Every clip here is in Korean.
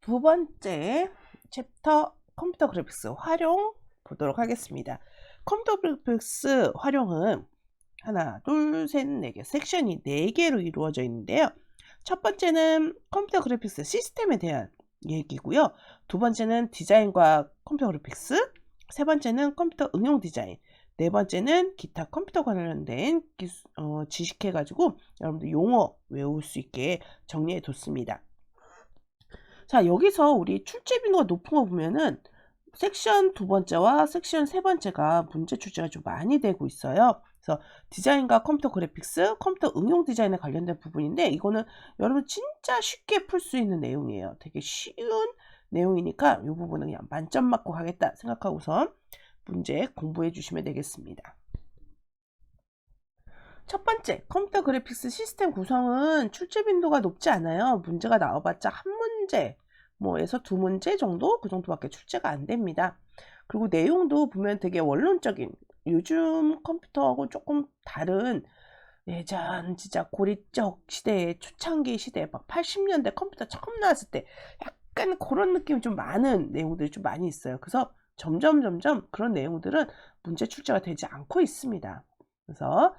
두 번째 챕터 컴퓨터 그래픽스 활용 보도록 하겠습니다. 컴퓨터 그래픽스 활용은 하나, 둘, 셋, 네 개, 섹션이 4개로 이루어져 있는데요. 첫 번째는 컴퓨터 그래픽스 시스템에 대한 얘기고요. 두 번째는 디자인과 컴퓨터 그래픽스, 세 번째는 컴퓨터 응용 디자인, 네 번째는 기타 컴퓨터 관련된 지식해가지고 여러분들 용어 외울 수 있게 정리해 뒀습니다. 자, 여기서 우리 출제 빈도가 높은 거 보면은 섹션 두 번째와 섹션 세 번째가 문제 출제가 좀 많이 되고 있어요. 그래서 디자인과 컴퓨터 그래픽스, 컴퓨터 응용 디자인에 관련된 부분인데 이거는 여러분 진짜 쉽게 풀 수 있는 내용이에요. 되게 쉬운 내용이니까 이 부분은 그냥 만점 맞고 가겠다 생각하고선 문제 공부해 주시면 되겠습니다. 첫 번째, 컴퓨터 그래픽스 시스템 구성은 출제 빈도가 높지 않아요. 문제가 나와봤자 한 문제, 뭐에서 두 문제 정도? 그 정도밖에 출제가 안 됩니다. 그리고 내용도 보면 되게 원론적인, 요즘 컴퓨터하고 조금 다른 예전 진짜 고리적 시대의 초창기 시대, 막 80년대 컴퓨터 처음 나왔을 때 약간 그런 느낌이 좀 많은 내용들이 좀 많이 있어요. 그래서 점점 그런 내용들은 문제 출제가 되지 않고 있습니다. 그래서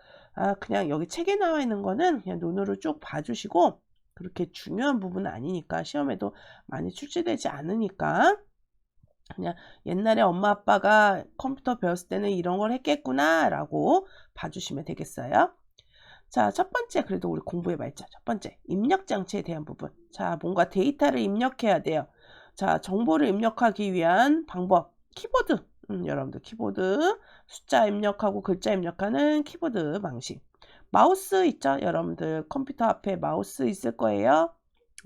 그냥 여기 책에 나와 있는 거는 그냥 눈으로 쭉 봐주시고 그렇게 중요한 부분은 아니니까 시험에도 많이 출제되지 않으니까 그냥 옛날에 엄마 아빠가 컴퓨터 배웠을 때는 이런 걸 했겠구나 라고 봐주시면 되겠어요. 자, 첫 번째 그래도 우리 공부해봐야죠. 첫 번째 입력 장치에 대한 부분. 자, 뭔가 데이터를 입력해야 돼요. 자, 정보를 입력하기 위한 방법. 키보드. 여러분들 키보드 숫자 입력하고 글자 입력하는 키보드 방식. 마우스 있죠? 여러분들 컴퓨터 앞에 마우스 있을 거예요.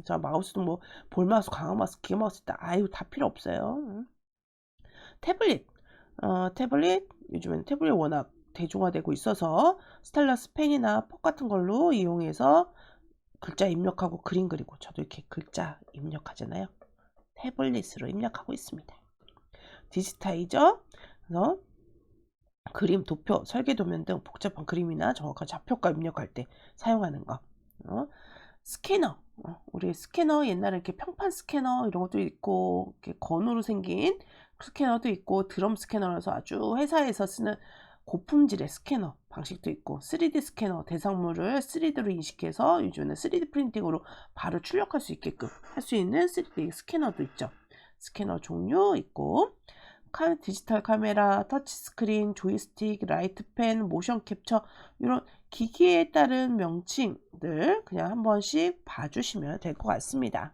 자, 마우스도 뭐 볼마우스, 강화마우스, 기어마우스 있다. 아유, 다 필요 없어요. 태블릿. 태블릿. 요즘에는 태블릿 워낙 대중화되고 있어서 스타일러스 펜이나 퍽 같은 걸로 이용해서 글자 입력하고 그림 그리고 저도 이렇게 글자 입력하잖아요. 태블릿으로 입력하고 있습니다. 디지타이저. 그래서 그림, 도표, 설계 도면 등 복잡한 그림이나 정확한 좌표가 입력할 때 사용하는 거. 스캐너. 우리 스캐너 옛날에 이렇게 평판 스캐너 이런 것도 있고 이렇게 건으로 생긴 스캐너도 있고 드럼 스캐너라서 아주 회사에서 쓰는 고품질의 스캐너 방식도 있고 3D 스캐너 대상물을 3D로 인식해서 요즘에는 3D 프린팅으로 바로 출력할 수 있게끔 할 수 있는 3D 스캐너도 있죠. 스캐너 종류 있고 디지털 카메라, 터치스크린, 조이스틱, 라이트펜, 모션 캡처 이런 기기에 따른 명칭들 그냥 한 번씩 봐주시면 될 것 같습니다.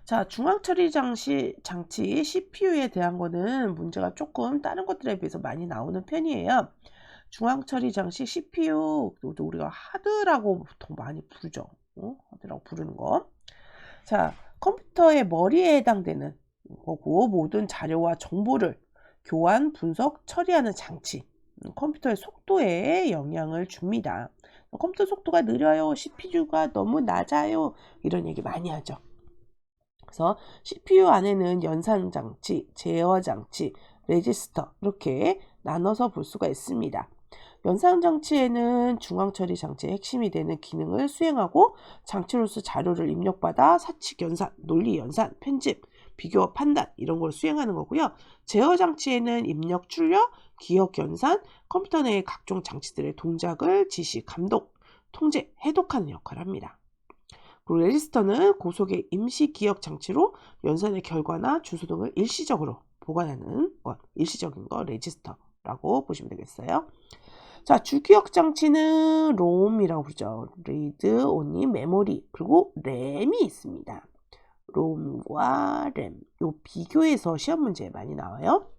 자, 중앙처리 장치 CPU에 대한 거는 문제가 조금 다른 것들에 비해서 많이 나오는 편이에요. 중앙처리 장치 CPU 우리가 하드라고 보통 많이 부르죠. 하드라고 부르는 거. 자, 컴퓨터의 머리에 해당되는 거고 모든 자료와 정보를 교환, 분석, 처리하는 장치. 컴퓨터의 속도에 영향을 줍니다. 컴퓨터 속도가 느려요. CPU가 너무 낮아요. 이런 얘기 많이 하죠. 그래서 CPU 안에는 연산장치, 제어장치, 레지스터 이렇게 나눠서 볼 수가 있습니다. 연산장치에는 중앙처리 장치의 핵심이 되는 기능을 수행하고 장치로서 자료를 입력받아 사칙 연산, 논리 연산, 편집, 비교 판단 이런 걸 수행하는 거고요. 제어 장치에는 입력 출력, 기억 연산, 컴퓨터 내의 각종 장치들의 동작을 지시, 감독, 통제, 해독하는 역할을 합니다. 그리고 레지스터는 고속의 임시 기억 장치로 연산의 결과나 주소 등을 일시적으로 보관하는 것, 일시적인 거 레지스터라고 보시면 되겠어요. 자, 주기억 장치는 롬이라고 부르죠. 리드 온리 메모리 그리고 램이 있습니다. 롬과 램, 요 비교해서 시험 문제에 많이 나와요.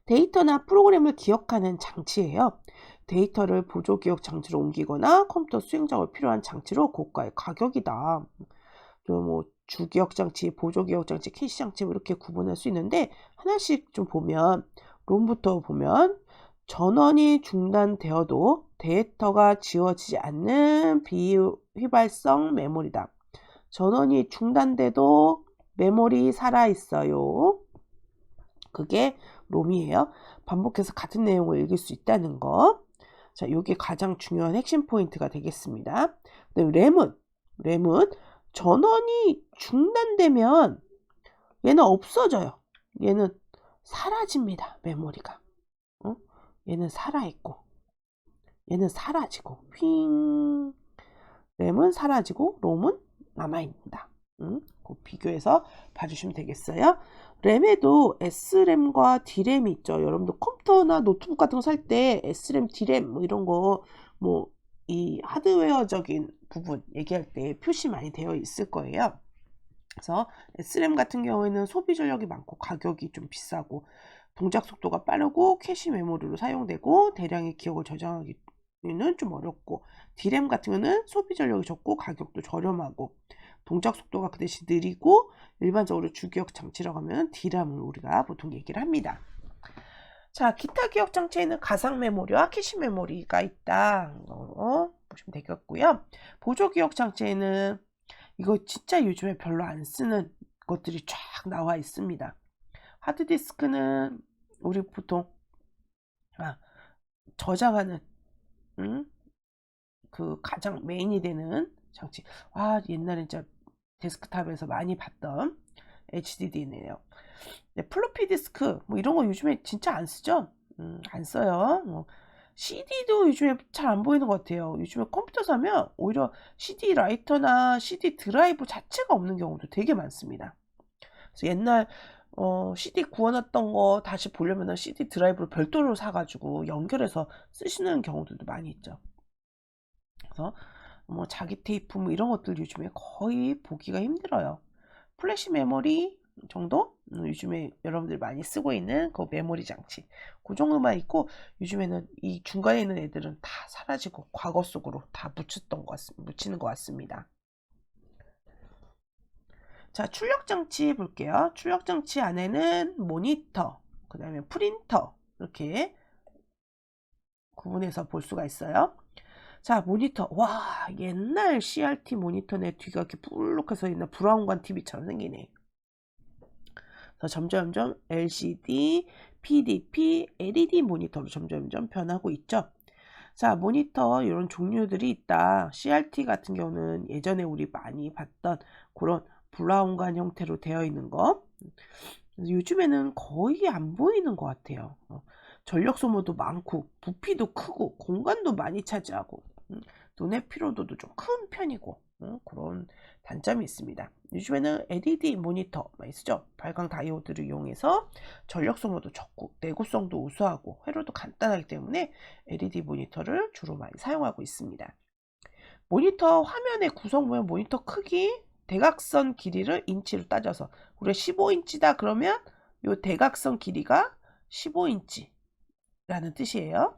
데이터나 프로그램을 기억하는 장치예요. 데이터를 보조기억 장치로 옮기거나 컴퓨터 수행 작업에 필요한 장치로 고가의 가격이다. 뭐 주기억 장치, 보조기억 장치, 캐시 장치 이렇게 구분할 수 있는데 하나씩 좀 보면 롬부터 보면 전원이 중단되어도 데이터가 지워지지 않는 비휘발성 메모리다. 전원이 중단돼도 메모리 살아있어요. 그게 롬이에요. 반복해서 같은 내용을 읽을 수 있다는 거. 자, 이게 가장 중요한 핵심 포인트가 되겠습니다. 램은 전원이 중단되면 얘는 없어져요. 얘는 사라집니다. 메모리가. 얘는 살아있고 얘는 사라지고 휙. 램은 사라지고 롬은 남아있습니다. 그 비교해서 봐주시면 되겠어요. 램에도 S램과 D램이 있죠. 여러분들 컴퓨터나 노트북 같은 거 살 때 S램, D램 뭐 이런 거 뭐 이 하드웨어적인 부분 얘기할 때 표시 많이 되어 있을 거예요. 그래서 S램 같은 경우에는 소비 전력이 많고 가격이 좀 비싸고 동작 속도가 빠르고 캐시 메모리로 사용되고 대량의 기억을 저장하기는 좀 어렵고, D램 같은 경우는 소비 전력이 적고 가격도 저렴하고 동작 속도가 그 대신 느리고 일반적으로 주기억 장치라고 하면 D램을 우리가 보통 얘기를 합니다. 자, 기타 기억 장치에는 가상 메모리와 캐시 메모리가 있다. 보시면 되겠고요. 보조 기억 장치에는 이거 진짜 요즘에 별로 안 쓰는 것들이 쫙 나와 있습니다. 하드디스크는 우리 보통 저장하는 그 가장 메인이 되는 장치. 옛날에 진짜 데스크탑에서 많이 봤던 HDD네요. 네, 플로피 디스크 뭐 이런 거 요즘에 진짜 안 쓰죠? 안 써요. CD도 요즘에 잘 안 보이는 것 같아요. 요즘에 컴퓨터 사면 오히려 CD 라이터나 CD 드라이브 자체가 없는 경우도 되게 많습니다. 그래서 옛날 CD 구워놨던 거 다시 보려면 CD 드라이브를 별도로 사가지고 연결해서 쓰시는 경우들도 많이 있죠. 그래서 뭐 자기 테이프 뭐 이런 것들 요즘에 거의 보기가 힘들어요. 플래시 메모리 정도? 요즘에 여러분들 많이 쓰고 있는 그 메모리 장치 그 정도만 있고, 요즘에는 이 중간에 있는 애들은 다 사라지고 과거 속으로 다 묻히는 것 같습니다. 자, 출력 장치 볼게요. 출력 장치 안에는 모니터, 그 다음에 프린터 이렇게 구분해서 볼 수가 있어요. 자, 모니터. 와, 옛날 CRT 모니터네. 뒤가 이렇게 불룩해서 있는 브라운관 TV처럼 생기네. 그래서 점점점 LCD, PDP, LED 모니터로 점점점 변하고 있죠. 자, 모니터 이런 종류들이 있다. CRT 같은 경우는 예전에 우리 많이 봤던 그런 브라운관 형태로 되어 있는 거. 요즘에는 거의 안 보이는 것 같아요. 전력 소모도 많고 부피도 크고 공간도 많이 차지하고 눈의 피로도도 좀 큰 편이고 그런 단점이 있습니다. 요즘에는 LED 모니터 많이 쓰죠. 발광 다이오드를 이용해서 전력 소모도 적고 내구성도 우수하고 회로도 간단하기 때문에 LED 모니터를 주로 많이 사용하고 있습니다. 모니터 화면의 구성 보면 모니터 크기, 대각선 길이를 인치로 따져서 우리가 15인치다 그러면 이 대각선 길이가 15인치라는 뜻이에요.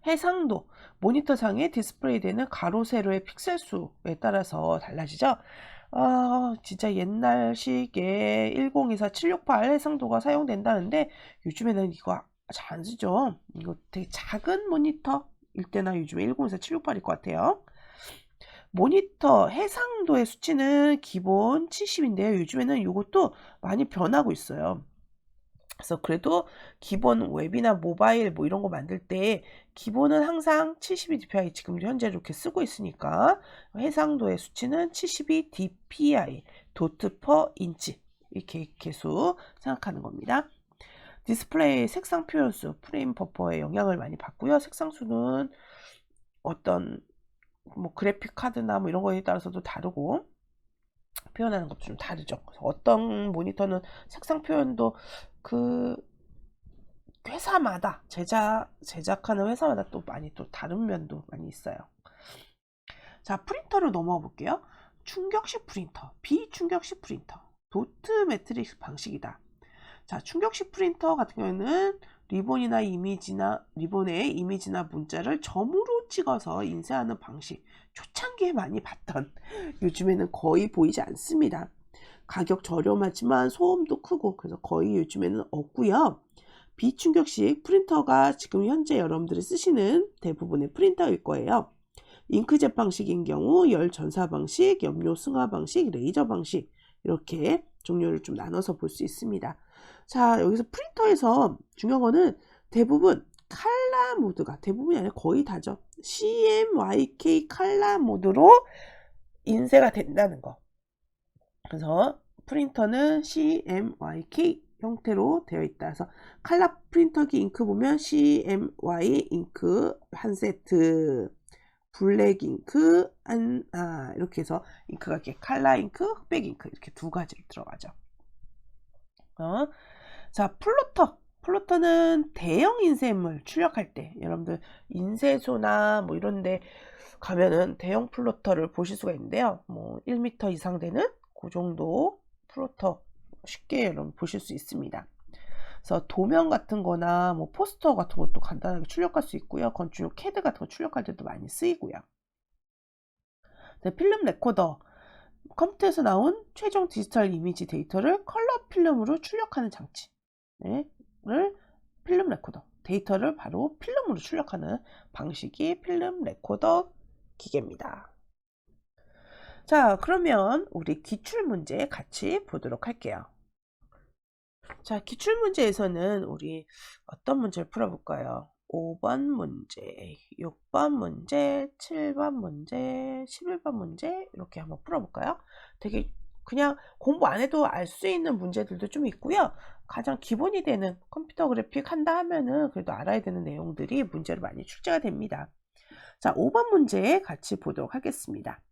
해상도, 모니터상에 디스플레이되는 가로 세로의 픽셀 수에 따라서 달라지죠. 진짜 옛날식의 1024, 768 해상도가 사용된다는데 요즘에는 이거 잘 안 쓰죠. 이거 되게 작은 모니터일 때나 요즘에 1024, 768일 것 같아요. 모니터 해상도의 수치는 기본 70인데요. 요즘에는 이것도 많이 변하고 있어요. 그래서 그래도 기본 웹이나 모바일 뭐 이런 거 만들 때 기본은 항상 72 dpi 지금 현재 이렇게 쓰고 있으니까 해상도의 수치는 72 dpi 도트 퍼 인치 이렇게 계수 생각하는 겁니다. 디스플레이 색상 표현수 프레임 버퍼에 영향을 많이 받고요. 색상 수는 어떤 뭐 그래픽 카드나 뭐 이런 거에 따라서도 다르고 표현하는 것도 좀 다르죠. 어떤 모니터는 색상 표현도 그 회사마다 제작하는 회사마다 또 많이 또 다른 면도 많이 있어요. 자, 프린터로 넘어가 볼게요. 충격식 프린터, 비충격식 프린터, 도트 매트릭스 방식이다. 자, 충격식 프린터 같은 경우에는 리본에 이미지나 문자를 점으로 찍어서 인쇄하는 방식. 초창기에 많이 봤던, 요즘에는 거의 보이지 않습니다. 가격 저렴하지만 소음도 크고 그래서 거의 요즘에는 없고요. 비충격식 프린터가 지금 현재 여러분들이 쓰시는 대부분의 프린터일 거예요. 잉크젯 방식인 경우 열 전사 방식, 염료 승화 방식, 레이저 방식 이렇게 종류를 좀 나눠서 볼 수 있습니다. 자, 여기서 프린터에서 중요한 거는 대부분 칼라 모드가, 대부분이 아니라 거의 다죠. CMYK 칼라 모드로 인쇄가 된다는 거. 그래서 프린터는 CMYK 형태로 되어 있다. 그래서 칼라 프린터기 잉크 보면 CMY 잉크 한 세트, 블랙 잉크 이렇게 해서 잉크가 이렇게 칼라 잉크, 흑백 잉크 이렇게 두 가지로 들어가죠. 자, 플로터는 대형 인쇄물 출력할 때 여러분들 인쇄소나 뭐 이런데 가면은 대형 플로터를 보실 수가 있는데요. 뭐 1m 이상 되는 그 정도 플로터 쉽게 여러분 보실 수 있습니다. 그래서 도면 같은 거나 뭐 포스터 같은 것도 간단하게 출력할 수 있고요. 건축용 CAD 같은 거 출력할 때도 많이 쓰이고요. 필름 레코더, 컴퓨터에서 나온 최종 디지털 이미지 데이터를 컬러 필름으로 출력하는 장치를 필름 레코더, 데이터를 바로 필름으로 출력하는 방식이 필름 레코더 기계입니다. 자, 그러면 우리 기출문제 같이 보도록 할게요. 자, 기출문제에서는 우리 어떤 문제를 풀어볼까요? 5번 문제, 6번 문제, 7번 문제, 11번 문제 이렇게 한번 풀어볼까요? 되게 그냥 공부 안 해도 알 수 있는 문제들도 좀 있고요. 가장 기본이 되는 컴퓨터 그래픽 한다 하면은 그래도 알아야 되는 내용들이 문제로 많이 출제가 됩니다. 자, 5번 문제 같이 보도록 하겠습니다.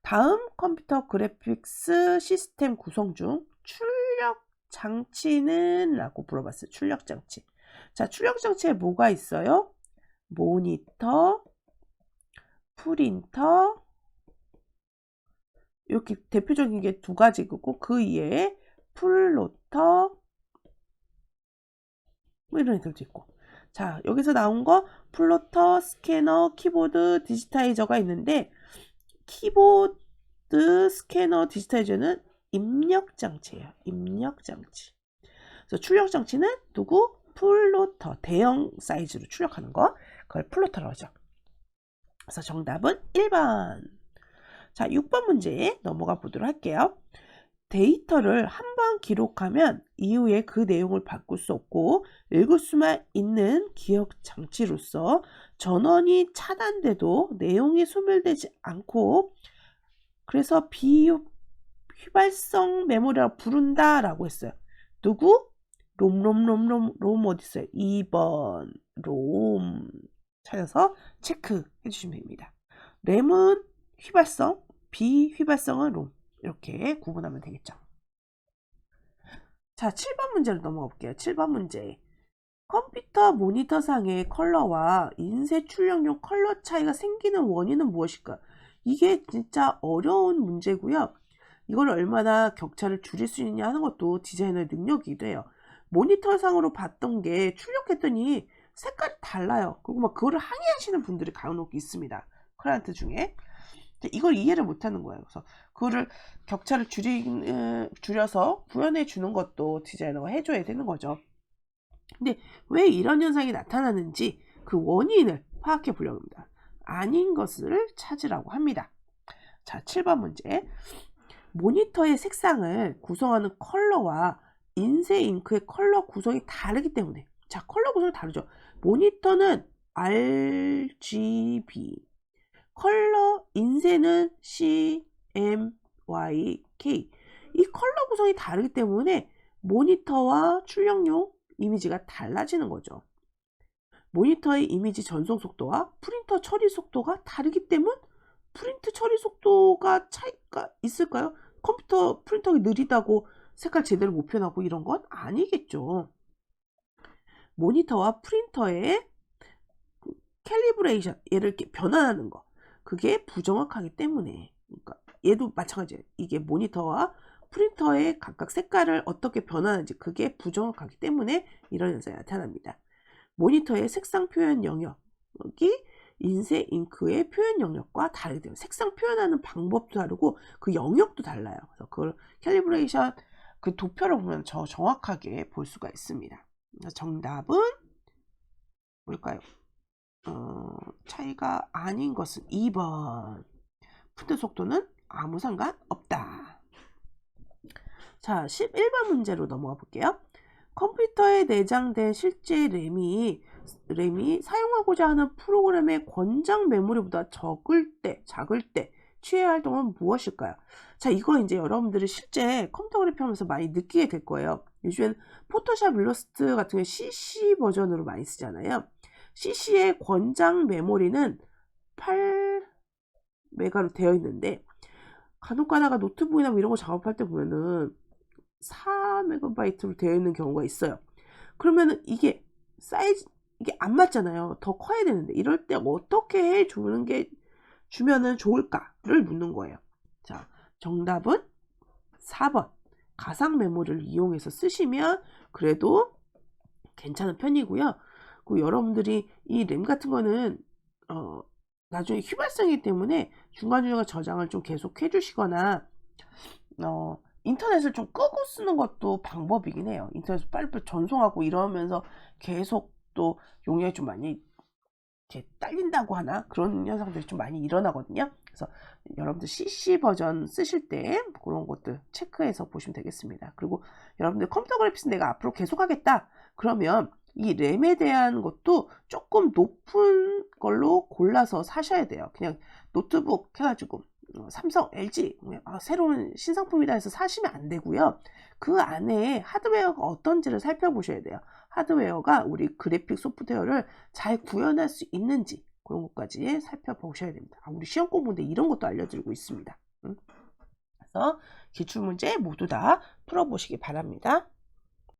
다음 컴퓨터 그래픽스 시스템 구성 중 출력 장치는? 라고 물어봤어요. 출력 장치. 자, 출력 장치에 뭐가 있어요? 모니터, 프린터, 이렇게 대표적인 게 두 가지고 그 이외에 플로터, 뭐 이런 애들도 있고. 자, 여기서 나온 거 플로터, 스캐너, 키보드, 디지타이저가 있는데 키보드, 스캐너, 디지타이저는 입력장치예요. 입력장치. 그래서 출력장치는 누구? 플로터. 대형 사이즈로 출력하는 거. 그걸 플로터라고 하죠. 그래서 정답은 1번. 자, 6번 문제 넘어가 보도록 할게요. 데이터를 한 번 기록하면 이후에 그 내용을 바꿀 수 없고 읽을 수만 있는 기억 장치로서 전원이 차단돼도 내용이 소멸되지 않고 그래서 비휘발성 메모리라고 부른다 라고 했어요. 누구? 롬 어디 있어요? 2번 롬 찾아서 체크해 주시면 됩니다. 램은 휘발성, 비휘발성은 롬 이렇게 구분하면 되겠죠. 자, 7번 문제로 넘어가 볼게요. 7번 문제. 컴퓨터 모니터상의 컬러와 인쇄 출력용 컬러 차이가 생기는 원인은 무엇일까? 이게 진짜 어려운 문제고요. 이걸 얼마나 격차를 줄일 수 있느냐 하는 것도 디자이너의 능력이기도 해요. 모니터상으로 봤던 게 출력했더니 색깔이 달라요. 그리고 막 그거를 항의하시는 분들이 간혹 있습니다. 클라이언트 중에. 이걸 이해를 못하는 거예요. 그래서 그거를 격차를 줄여서 구현해 주는 것도 디자이너가 해줘야 되는 거죠. 근데 왜 이런 현상이 나타나는지 그 원인을 파악해 보려고 합니다. 아닌 것을 찾으라고 합니다. 자, 7번 문제. 모니터의 색상을 구성하는 컬러와 인쇄 잉크의 컬러 구성이 다르기 때문에 자, 컬러 구성이 다르죠. 모니터는 RGB, 컬러 인쇄는 CMYK. 이 컬러 구성이 다르기 때문에 모니터와 출력용 이미지가 달라지는 거죠. 모니터의 이미지 전송 속도와 프린터 처리 속도가 다르기 때문에 프린트 처리 속도가 차이가 있을까요? 컴퓨터 프린터가 느리다고 색깔 제대로 못 표현하고 이런 건 아니겠죠. 모니터와 프린터의 캘리브레이션, 얘를 이렇게 변환하는 거, 그게 부정확하기 때문에, 그러니까 얘도 마찬가지예요. 이게 모니터와 프린터의 각각 색깔을 어떻게 변환하는지 그게 부정확하기 때문에 이런 현상이 나타납니다. 모니터의 색상 표현 영역이 인쇄 잉크의 표현 영역과 다르게 돼요. 색상 표현하는 방법도 다르고 그 영역도 달라요. 그래서 그걸 캘리브레이션 그 도표를 보면 더 정확하게 볼 수가 있습니다. 정답은 뭘까요? 차이가 아닌 것은 2번. 프린트 속도는 아무 상관 없다. 자, 11번 문제로 넘어가 볼게요. 컴퓨터에 내장된 실제 램이 사용하고자 하는 프로그램의 권장 메모리보다 작을 때 취해야 할 동은 무엇일까요? 자, 이거 이제 여러분들이 실제 컴퓨터 그래픽 하면서 많이 느끼게 될 거예요. 요즘엔 포토샵 일러스트 같은 게 CC 버전으로 많이 쓰잖아요. CC의 권장 메모리는 8메가로 되어 있는데 간혹 가다가 노트북이나 뭐 이런 거 작업할 때 보면은 4메가바이트로 되어 있는 경우가 있어요. 그러면은 이게 사이즈 이게 안 맞잖아요. 더 커야 되는데 이럴 때 어떻게 주면은 좋을까를 묻는 거예요. 자, 정답은 4번. 가상 메모리를 이용해서 쓰시면 그래도 괜찮은 편이고요. 그 여러분들이 이 램 같은 거는 나중에 휘발성이기 때문에 중간중간 저장을 좀 계속 해주시거나 인터넷을 좀 끄고 쓰는 것도 방법이긴 해요. 인터넷을 빨리빨리 전송하고 이러면서 계속 또 용량이 좀 많이 이렇게 딸린다고 하나 그런 현상들이 좀 많이 일어나거든요. 그래서 여러분들 CC 버전 쓰실 때 그런 것들 체크해서 보시면 되겠습니다. 그리고 여러분들 컴퓨터 그래픽스 내가 앞으로 계속 하겠다 그러면 이 램에 대한 것도 조금 높은 걸로 골라서 사셔야 돼요. 그냥 노트북 해가지고 삼성, LG 새로운 신상품이다 해서 사시면 안 되고요. 그 안에 하드웨어가 어떤지를 살펴보셔야 돼요. 하드웨어가 우리 그래픽 소프트웨어를 잘 구현할 수 있는지 그런 것까지 살펴보셔야 됩니다. 우리 시험 공부인데 이런 것도 알려드리고 있습니다. 그래서 기출문제 모두 다 풀어보시기 바랍니다.